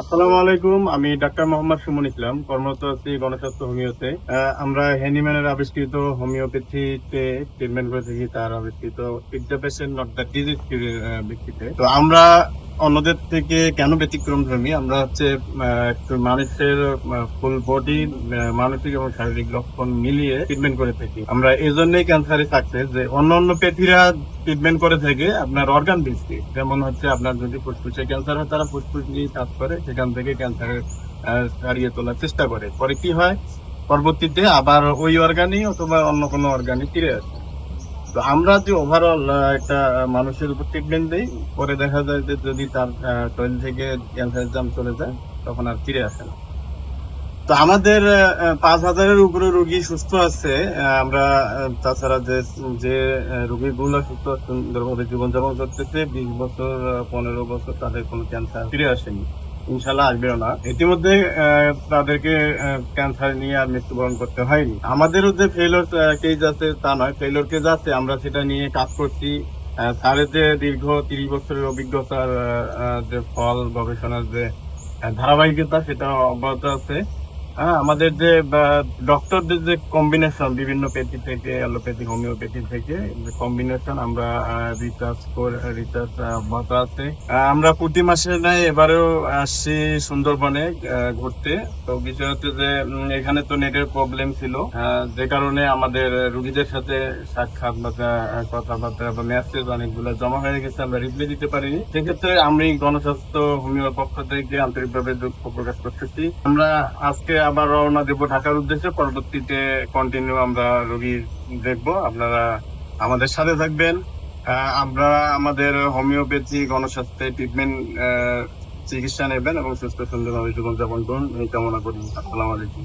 আসসালামু আলাইকুম। আমি ডাক্তার মোহাম্মদ সুমন ইসলাম, কর্মরত আছি গণস্বাস্থ্য হোমিওতে। আমরা হ্যানিম্যানের আবিষ্কৃত হোমিওপ্যাথিতে ট্রিটমেন্ট করে থাকি, তার আবিষ্কৃত it the patient not the disease ভিত্তিতে। তো আমরা অন্যদের থেকে কেন ব্যতিক্রম ধর্মী? আমরা হচ্ছে একটু মানুষের ফুল বডি মানসিক এবং শারীরিক লক্ষণ মিলিয়ে ট্রিটমেন্ট করে থাকি। আমরা এই জন্যই ক্যান্সারে সাকসেস যে অন্য প্যাথিরা ট্রিটমেন্ট করে থাকে আপনার অর্গান ভিত্তিক। যেমন হচ্ছে আপনার যদি ফুসফুসে ক্যান্সার হয় তারা ফুসফুস নিয়ে কাজ করে, সেখান থেকে ক্যান্সারের সারিয়ে তোলার চেষ্টা করে। পরে কি হয়, পরবর্তীতে আবার ওই অর্গানই অথবা অন্য কোনো অর্গানই ফিরে আসে। তো আমরা যে ওভারঅল একটা মানুষের উপর ট্রিটমেন্ট দিই, পরে দেখা যায় যে যদি তার শরীর থেকে ক্যান্সার জাম চলে যায় তখন আর ফিরে আসে না। তো আমাদের 5,000-এর উপরে রোগী সুস্থ আছে। আমরা তাছাড়া যে যে রোগীগুলো সুস্থ সুন্দরভাবে জীবনযাপন করতেছে, 20 বছর 15 বছর তাদের কোনো ক্যান্সার ফিরে আসেনি, ইনশাল্লাহ আসবেও না। ইতিমধ্যে তাদেরকে ক্যান্সার নিয়ে আর মৃত্যুবরণ করতে হয়নি। আমাদেরও যে ফেলোর কেস আছে তা নয়, ফেলোর কেস আছে, আমরা সেটা নিয়ে কাজ করছি। তার যে দীর্ঘ 30 বছরের অভিজ্ঞতার যে ফল, গবেষণার যে ধারাবাহিকতা সেটা অব্যাহত আছে। হ্যাঁ, আমাদের যে ডক্টরদের যে কম্বিনেশন বিভিন্ন প্যাথি থেকে, অ্যালোপ্যাথি হোমিওপ্যাথি থেকে কম্বিনেশন, আমরা রিসার্চ অব্যাহত আছে। আমরা প্রতি মাসে নাই এবারেও আসছি সুন্দরবনে ঘুরতে। তো বিষয় হচ্ছে যে এখানে তো নেটের প্রবলেম ছিল, যে কারণে আমাদের রুগীদের সাথে সাক্ষাৎ বা কথাবার্তা বা মেসেজ অনেকগুলো জমা হয়ে গেছে, আমরা রিপ্লাই দিতে পারিনি। সেক্ষেত্রে আমি গণস্বাস্থ্য হোমিওর পক্ষ থেকে আন্তরিকভাবে দুঃখ প্রকাশ করতেছি। আমরা আজকে আবার রওনা দেবো ঢাকার উদ্দেশ্যে, পরবর্তীতে কন্টিনিউ আমরা রোগী দেখবো। আপনারা আমাদের সাথে থাকবেন। আমরা আমাদের হোমিওপ্যাথি গণস্বাস্থ্যে ট্রিটমেন্ট চিকিৎসা নেবেন এবং সুস্থ সুন্দরভাবে জীবনযাপন করুন এই কামনা করি। আসসালামু আলাইকুম।